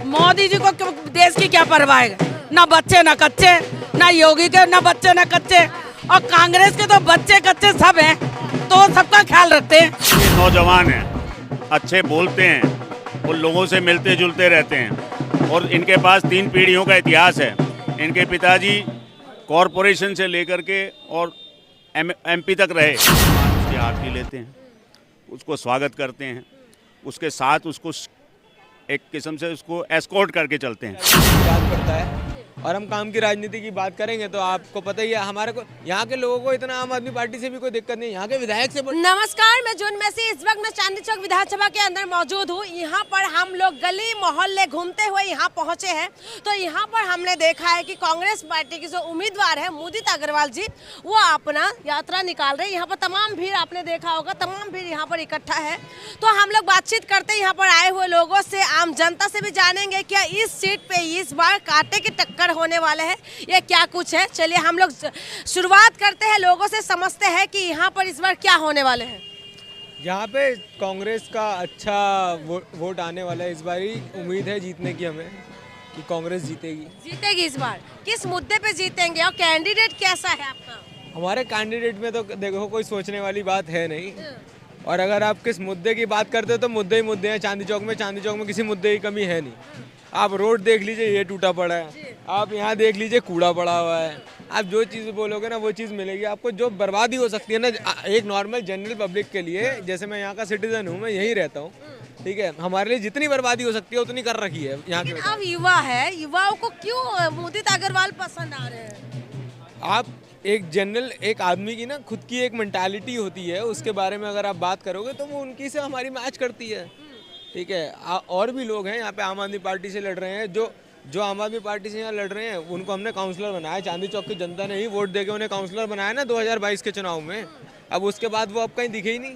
मोदी जी को देश की क्या परवाह है? ना बच्चे ना कच्चे, ना योगी के ना बच्चे ना कच्चे, और कांग्रेस के तो बच्चे कच्चे सब हैं, तो सबका ख्याल रखते हैं। ये नौजवान हैं, अच्छे बोलते हैं, वो लोगों से मिलते जुलते रहते हैं और इनके पास 3 पीढ़ियों का इतिहास है। इनके पिताजी कॉरपोरेशन से लेकर के और एमपी तक रहे। उसकी आरती लेते हैं, उसको स्वागत करते हैं, उसके साथ उसको एक किस्म से उसको एस्कॉर्ट करके चलते हैं। बात करता है और हम काम की राजनीति की बात करेंगे तो आपको पता ही है, हमारे को यहाँ के लोगों को इतना आम आदमी पार्टी से भी कोई दिक्कत नहीं, यहाँ के विधायक से नमस्कार, मैं जून में से इस वक्त मैं चांदनी चौक विधानसभा के अंदर मौजूद हूँ। यहाँ पर हम लोग गली मोहल्ले घूमते हुए यहाँ पहुँचे हैं, तो यहाँ पर हमने देखा है कि कांग्रेस पार्टी की जो उम्मीदवार है मुदित अग्रवाल जी, वो अपना यात्रा निकाल रहे हैं। यहाँ पर तमाम भीड़ आपने देखा होगा, तमाम भीड़ यहाँ पर इकट्ठा है। तो हम लोग बातचीत करते हैं यहाँ पर आए हुए लोगों से, आम जनता से भी जानेंगे क्या इस सीट पे इस बार कांटे की टक्कर होने वाले हैं, ये क्या कुछ है। चलिए हम लोग शुरुआत करते हैं, लोगों से समझते हैं कि यहाँ पर इस बार क्या होने वाले हैं। यहाँ पे कांग्रेस का अच्छा वोट आने वाला है। इस बार ही उम्मीद है जीतने की हमें, कि कांग्रेस जीतेगी इस बार किस मुद्दे पे जीतेंगे और कैंडिडेट कैसा है आपका? हमारे कैंडिडेट में तो देखो कोई सोचने वाली बात है नहीं, और अगर आप किस मुद्दे की बात करते हो तो मुद्दे ही मुद्दे हैं। चांदनी चौक में किसी मुद्दे की कमी है नहीं। आप रोड देख लीजिए, ये टूटा पड़ा है, आप यहाँ देख लीजिए कूड़ा पड़ा हुआ है। आप जो चीज़ बोलोगे ना वो चीज़ मिलेगी आपको। जो बर्बादी हो सकती है ना एक नॉर्मल जनरल पब्लिक के लिए, जैसे मैं यहाँ का सिटीजन हूँ, मैं यहीं रहता हूँ, ठीक है, हमारे लिए जितनी बर्बादी हो सकती है उतनी कर रखी है यहाँ के। अब युवा है, युवाओं को क्यों मुदित अग्रवाल पसंद आ रहे हैं? आप एक जनरल एक आदमी की ना खुद की एक मेंटालिटी होती है, उसके बारे में अगर आप बात करोगे तो वो उनकी से हमारी मैच करती है, ठीक है। और भी लोग हैं यहाँ पे आम आदमी पार्टी से लड़ रहे हैं, जो आम आदमी पार्टी से यहाँ लड़ रहे हैं उनको हमने काउंसलर बनाया। चांदनी चौक की जनता ने ही वोट देके उन्हें काउंसलर बनाया ना 2022 के चुनाव में। अब उसके बाद वो अब कहीं दिखे ही नहीं।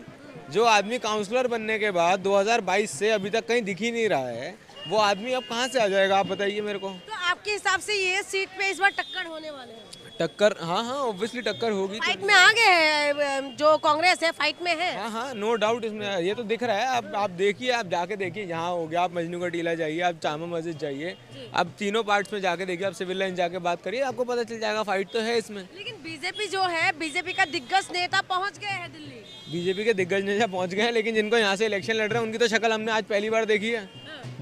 जो आदमी काउंसलर बनने के बाद 2022 से अभी तक कहीं दिख ही नहीं रहा है, वो आदमी अब कहाँ से आ जाएगा, आप बताइए मेरे को। तो आपके हिसाब से ये सीट पे इस बार टक्कर होने वाले हैं? टक्कर, हाँ ऑब्वियसली टक्कर होगी। फाइट में आ गए हैं, जो कांग्रेस है फाइट में है। हाँ नो डाउट, इसमें ये तो दिख रहा है। आप देखिए, आप जाके देखिए, यहाँ हो गया, आप मजनू का टीला जाइए, आप जामा मस्जिद जाइए, आप तीनों पार्ट्स में जाके देखिए, आप सिविल लाइन जाके बात करिए, आपको पता चल जाएगा फाइट तो है इसमें। लेकिन बीजेपी जो है, बीजेपी का दिग्गज नेता पहुंच गए हैं दिल्ली। बीजेपी के दिग्गज नेता पहुंच गए हैं, लेकिन जिनको यहाँ से इलेक्शन लड़ रहे हैं उनकी तो शक्ल हमने आज पहली बार देखी है।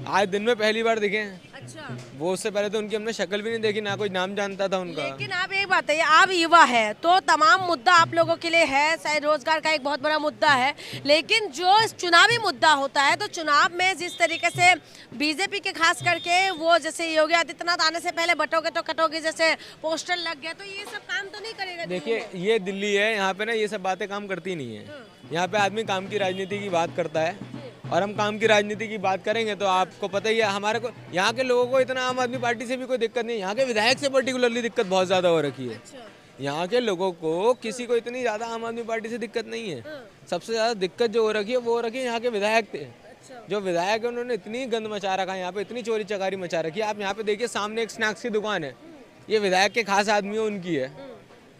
आज दिन में पहली बार दिखे हैं। अच्छा। वो उससे पहले तो उनकी हमने शक्ल भी नहीं देखी, ना कोई नाम जानता था उनका। लेकिन आप एक बात है, आप युवा है तो तमाम मुद्दा आप लोगों के लिए है, शायद रोजगार का एक बहुत बड़ा मुद्दा है, लेकिन जो चुनावी मुद्दा होता है, तो चुनाव में जिस तरीके से बीजेपी के खास करके वो जैसे योगी आदित्यनाथ आने से पहले बटोगे तो कटोगे जैसे पोस्टर लग गया, तो ये सब काम तो नहीं करेगा। देखिए ये दिल्ली है, यहाँ पे ना ये सब बातें काम करती नहीं है। यहाँ पे आदमी काम की राजनीति की बात करता है, और हम काम की राजनीति की बात करेंगे तो आपको पता ही है, हमारे को यहाँ के लोगों को इतना आम आदमी पार्टी से भी कोई दिक्कत नहीं, यहाँ के विधायक से पर्टिकुलरली दिक्कत बहुत ज़्यादा हो रखी है। यहाँ के लोगों को किसी को इतनी ज़्यादा आम आदमी पार्टी से दिक्कत नहीं है। सबसे ज़्यादा दिक्कत जो हो रखी है वो हो रखी है यहाँ के विधायक थे। जो विधायक है उन्होंने इतनी गंद मचा रखा है यहाँ पे, इतनी चोरी चकारी मचा रखी है। आप यहाँ पे देखिए, सामने एक स्नैक्स की दुकान है, ये विधायक के खास आदमी उनकी है।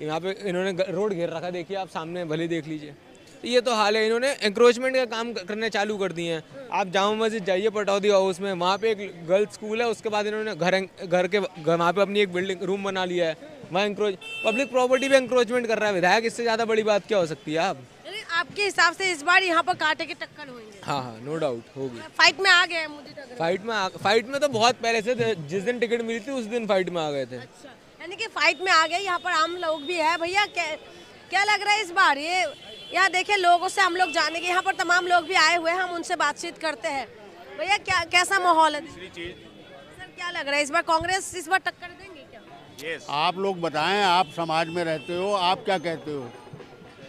यहाँ पे इन्होंने रोड घेर रखा, देखिए आप सामने भले देख लीजिए। ये तो हाल है, इन्होंने एंक्रोचमेंट का काम करने चालू कर दिए हैं। आप जामा मस्जिद जाइए पटौदी हाउस में, वहाँ पे एक गर्ल्स स्कूल है, उसके बाद इन्होंने घर वहाँ पे अपनी एक बिल्डिंग रूम बना लिया है, वहाँ पब्लिक प्रॉपर्टी पे एंक्रोचमेंट कर रहा है विधायक। इससे ज़्यादा बड़ी बात क्या हो सकती है? आपके हिसाब से इस बार यहाँ पर कांटे की टक्कर होगी? हाँ नो डाउट होगी। फाइट में आ गए फाइट में तो बहुत पहले से, जिस दिन टिकट मिली थी उस दिन फाइट में आ गए थे। अच्छा, यानी कि फाइट में आ गए। यहाँ पर आम लोग भी है। भैया क्या लग रहा है इस बार? ये यहाँ देखिए, लोगों से हम लोग जानेंगे, यहाँ पर तमाम लोग भी आए हुए हैं, हम उनसे बातचीत करते हैं। भैया कैसा माहौल है? सर क्या लग रहा है इस बार कांग्रेस इस बार टक्कर देंगे क्या? आप लोग बताएं, आप समाज में रहते हो, आप क्या कहते हो?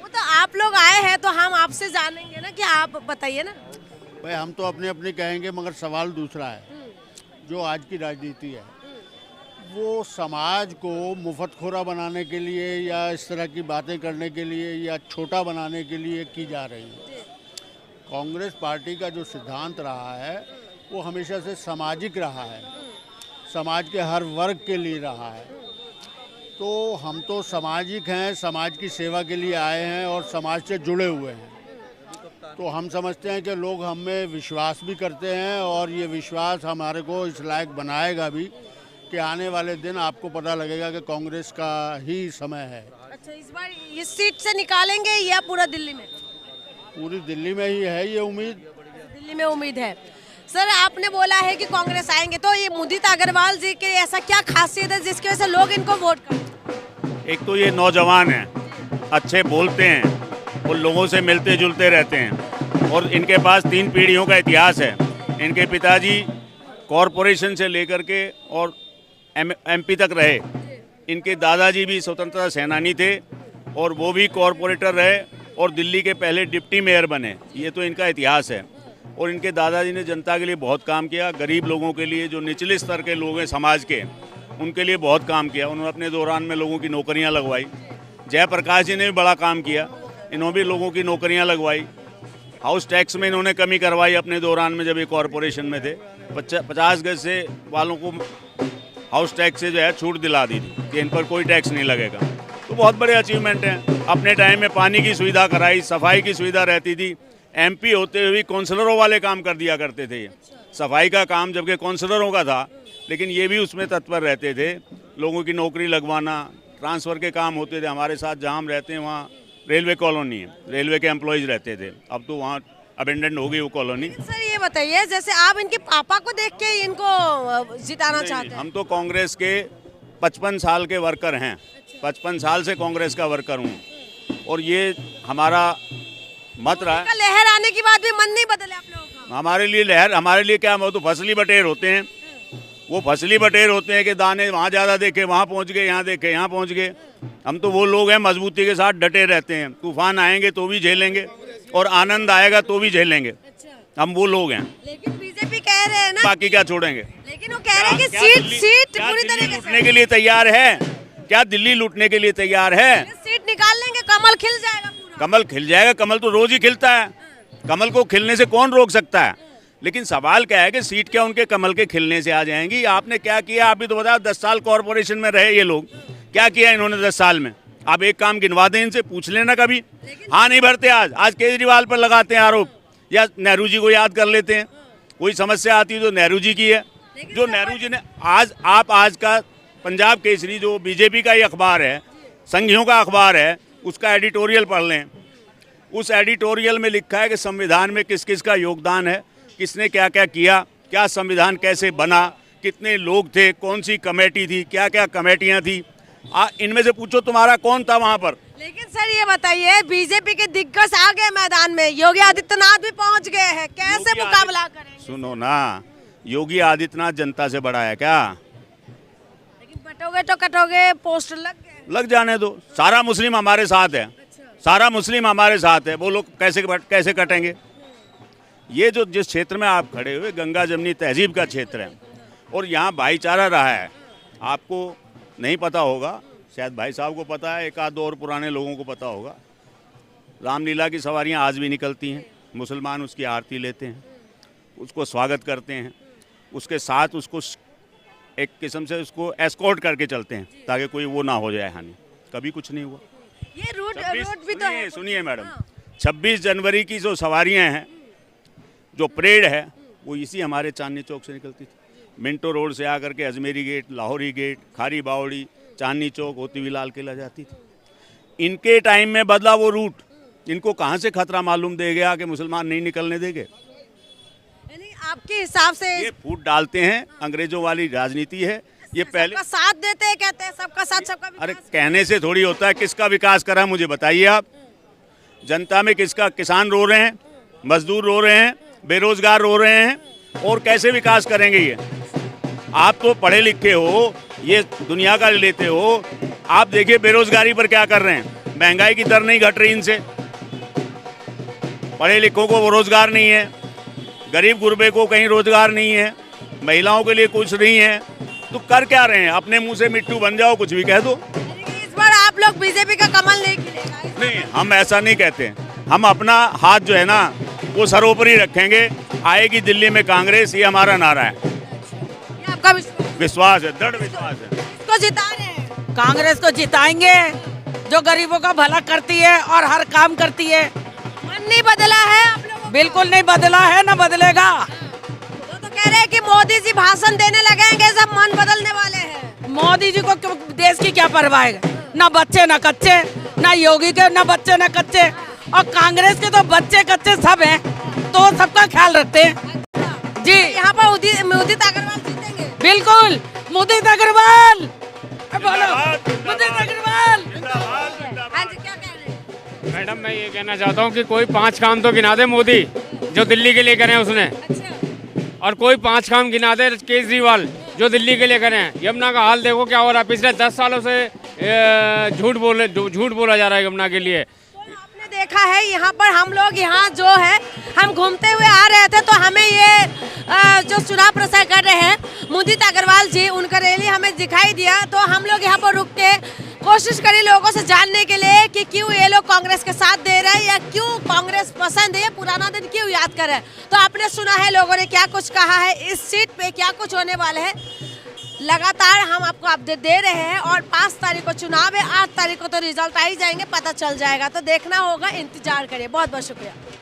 वो तो आप लोग आए हैं तो हम आपसे जानेंगे ना, कि आप बताइए ना। भाई हम तो अपने अपने कहेंगे, मगर सवाल दूसरा है। जो आज की राजनीति है वो समाज को मुफ्तखोरा बनाने के लिए या इस तरह की बातें करने के लिए या छोटा बनाने के लिए की जा रही है। कांग्रेस पार्टी का जो सिद्धांत रहा है वो हमेशा से सामाजिक रहा है, समाज के हर वर्ग के लिए रहा है। तो हम तो सामाजिक हैं, समाज की सेवा के लिए आए हैं और समाज से जुड़े हुए हैं। तो हम समझते हैं कि लोग हम में विश्वास भी करते हैं और ये विश्वास हमारे को इस लायक बनाएगा भी कि आने वाले दिन आपको पता लगेगा कि कांग्रेस का ही समय है। अच्छा, इस बार इस सीट से निकालेंगे या पूरा दिल्ली में? पूरी दिल्ली में ही है ये उम्मीद। दिल्ली में उम्मीद है। सर, आपने बोला है कि कांग्रेस आएंगे, तो ये मुदित अग्रवाल जी के ऐसा क्या खासियत है जिसकी वजह से लोग इनको वोट करते? एक तो ये नौजवान हैं, अच्छे बोलते हैं और लोगों से मिलते जुलते रहते हैं और इनके पास 3 पीढ़ियों का इतिहास है। इनके पिताजी कॉरपोरेशन से लेकर के और एमपी तक रहे। इनके दादाजी भी स्वतंत्रता सेनानी थे और वो भी कॉरपोरेटर रहे और दिल्ली के पहले डिप्टी मेयर बने। ये तो इनका इतिहास है। और इनके दादाजी ने जनता के लिए बहुत काम किया, गरीब लोगों के लिए, जो निचले स्तर के लोग हैं समाज के, उनके लिए बहुत काम किया। उन्होंने अपने दौरान में लोगों की नौकरियां लगवाई। जयप्रकाश जी ने भी बड़ा काम किया, इन्होंने भी लोगों की नौकरियां लगवाई। हाउस टैक्स में इन्होंने कमी करवाई अपने दौरान में जब ये कॉरपोरेशन में थे। 50 गज से वालों को हाउस टैक्स से जो है छूट दिला दी थी कि इन पर कोई टैक्स नहीं लगेगा। तो बहुत बड़े अचीवमेंट हैं। अपने टाइम में पानी की सुविधा कराई, सफाई की सुविधा रहती थी। एमपी होते हुए भी काउंसलरों वाले काम कर दिया करते थे। सफाई का काम जबकि काउंसलरों का था, लेकिन ये भी उसमें तत्पर रहते थे। लोगों की नौकरी लगवाना, ट्रांसफ़र के काम होते थे। हमारे साथ जहाँ हम रहते हैं वहाँ रेलवे कॉलोनी है, रेलवे के एम्प्लॉयज़ रहते थे। अब तो वहाँ अबेंडेंट हो गई वो कॉलोनी। सर, ये बताइए, जैसे आप इनके पापा को देख के इनको जिताना चाहते हैं? हम तो कांग्रेस के 55 साल के वर्कर हैं। 55 साल से कांग्रेस का वर्कर हूँ और ये हमारा मत रहा है। लहर आने के बाद भी मन नहीं बदले आप लोगों का? हमारे लिए लहर, हमारे लिए क्या, वो तो फसली बटेर होते हैं। वो फसली बटेर होते हैं कि दाने वहाँ ज़्यादा देखे वहाँ पहुँच गए, यहाँ देखे यहाँ पहुँच गए। हम तो वो लोग हैं मजबूती के साथ डटे रहते हैं। तूफान आएंगे तो भी झेलेंगे और आनंद आएगा तो भी झेलेंगे। हम वो लोग हैं। लेकिन बीजेपी कह रहे हैं ना, बाकी क्या छोड़ेंगे? लेकिन वो कह रहे हैं कि सीट पूरी तरीके से लूटने के लिए तैयार है। क्या दिल्ली लूटने के लिए तैयार है? सीट निकाल लेंगे, कमल खिल जाएगा पूरा। कमल खिल जाएगा, कमल तो रोज ही खिलता है। कमल को खिलने से कौन रोक सकता है? लेकिन सवाल क्या है कि सीट क्या उनके कमल के खिलने से आ जाएंगी? आपने क्या किया? आप भी तो बताओ, 10 साल कॉरपोरेशन में रहे ये लोग, क्या किया इन्होंने 10 साल में? आप एक काम गिनवा दें इनसे, पूछ लेना कभी। हाँ नहीं भरते। आज केजरीवाल पर लगाते हैं आरोप, या नेहरू जी को याद कर लेते हैं। कोई समस्या आती है तो नेहरू जी की है, जो नेहरू जी ने आज का पंजाब केसरी जो बीजेपी का ही अखबार है, संघियों का अखबार है, उसका एडिटोरियल पढ़ लें। उस एडिटोरियल में लिखा है कि संविधान में किस किस का योगदान है, किसने क्या क्या किया, क्या संविधान कैसे बना, कितने लोग थे, कौन सी कमेटी थी, क्या क्या कमेटियां थी। इनमें से पूछो तुम्हारा कौन था वहाँ पर। लेकिन सर, ये बताइए, बीजेपी के दिग्गज आ गए मैदान में, योगी आदित्यनाथ भी पहुंच गए हैं, कैसे मुकाबला करेंगे? सुनो ना, योगी आदित्यनाथ जनता से बड़ा है क्या? लेकिन बटोगे तो कटोगे, पोस्टर लग जाने दो। सारा मुस्लिम हमारे साथ है। सारा मुस्लिम हमारे साथ है। वो लोग कैसे कटेंगे? ये जो जिस क्षेत्र में आप खड़े हुए, गंगा जमनी तहजीब का क्षेत्र है और यहाँ भाईचारा रहा है। आपको नहीं पता होगा, शायद भाई साहब को पता है, एक आध दो और पुराने लोगों को पता होगा। रामलीला की सवारियाँ आज भी निकलती हैं। मुसलमान उसकी आरती लेते हैं, उसको स्वागत करते हैं, उसके साथ उसको एक किस्म से उसको एस्कॉर्ट करके चलते हैं ताकि कोई वो ना हो जाए हानि। कभी कुछ नहीं हुआ। ये रूट भी तो है। सुनिए मैडम, 26 जनवरी की जो सवारियां हैं, जो परेड है, वो इसी हमारे चांदनी चौक से निकलती थी। मिंटो रोड से आकर के अजमेरी गेट, लाहौरी गेट, खारी बावड़ी, चांदनी चौक होती हुई लाल किला जाती थी। इनके टाइम में बदला वो रूट। इनको कहाँ से खतरा मालूम दे गया कि मुसलमान नहीं निकलने देंगे? आपके हिसाब से ये फूट डालते हैं, अंग्रेजों वाली राजनीति है ये। पहले सबका साथ देते हैं, कहते हैं सबका साथ सबका विकास। अरे कहने से थोड़ी होता है। किसका विकास करा मुझे बताइए आप। जनता में किसका? किसान रो रहे हैं, मजदूर रो रहे हैं, बेरोजगार रो रहे हैं, और कैसे विकास करेंगे ये? आप तो पढ़े लिखे हो, ये दुनिया का लेते हो। आप देखिए बेरोजगारी पर क्या कर रहे हैं। महंगाई की दर नहीं घट रही इनसे। पढ़े लिखों को रोजगार नहीं है, गरीब गुरबे को कहीं रोजगार नहीं है, महिलाओं के लिए कुछ नहीं है। तो कर क्या रहे हैं? अपने मुंह से मिट्टू बन जाओ, कुछ भी कह दो। इस बार आप लोग बीजेपी का कमल नहीं खिलेगा? नहीं, हम ऐसा नहीं कहते। हम अपना हाथ जो है ना वो सरोपरी रखेंगे। आएगी दिल्ली में कांग्रेस, ये हमारा नारा है। ये आपका विश्वास है, दृढ़ विश्वास है। इसको जिता रहे हैं। कांग्रेस को जिताएंगे, जो गरीबों का भला करती है और हर काम करती है। मन नहीं बदला है आप लोग बिल्कुल नहीं बदला है, ना बदलेगा। तो कह रहे हैं कि मोदी जी भाषण देने लगेंगे सब मन बदलने वाले हैं। मोदी जी को देश की क्या परवाह है? ना बच्चे ना कच्चे, ना योगी के ना बच्चे ना कच्चे, और कांग्रेस के तो बच्चे कच्चे सब हैं, तो सबका ख्याल रखते हैं जी। यहाँ पर उदित अग्रवाल जीतेंगे। बिल्कुल उदित अग्रवाल, बोलो उदित अग्रवाल। हाँ जी, क्या कह रहे हैं? मैडम मैं ये कहना चाहता हूँ कि कोई 5 काम तो गिना दे मोदी जो दिल्ली के लिए करें उसने, अच्छा, और कोई 5 काम गिना दे केजरीवाल जो दिल्ली के लिए करें। यमुना का हाल देखो क्या हो रहा है, पिछले 10 सालों से झूठ बोला जा रहा है यमुना के लिए। आपने देखा है यहाँ पर हम लोग यहाँ जो है हम घूमते हुए आ रहे थे, तो हमें ये जो चुनाव प्रचार कर रहे हैं उदित अग्रवाल जी, उनका रैली हमें दिखाई दिया। तो हम लोग यहाँ पर रुक के कोशिश करी लोगों से जानने के लिए कि क्यों ये लोग कांग्रेस के साथ दे रहे हैं या क्यों कांग्रेस पसंद है, पुराना दिन क्यों याद कर रहे हैं। तो आपने सुना है लोगों ने क्या कुछ कहा है, इस सीट पे क्या कुछ होने वाला है, लगातार हम आपको अपडेट दे रहे हैं। और 5 तारीख को चुनाव है, 8 तारीख को तो रिजल्ट आ ही जाएंगे, पता चल जाएगा। तो देखना होगा, इंतजार करिए। बहुत बहुत शुक्रिया।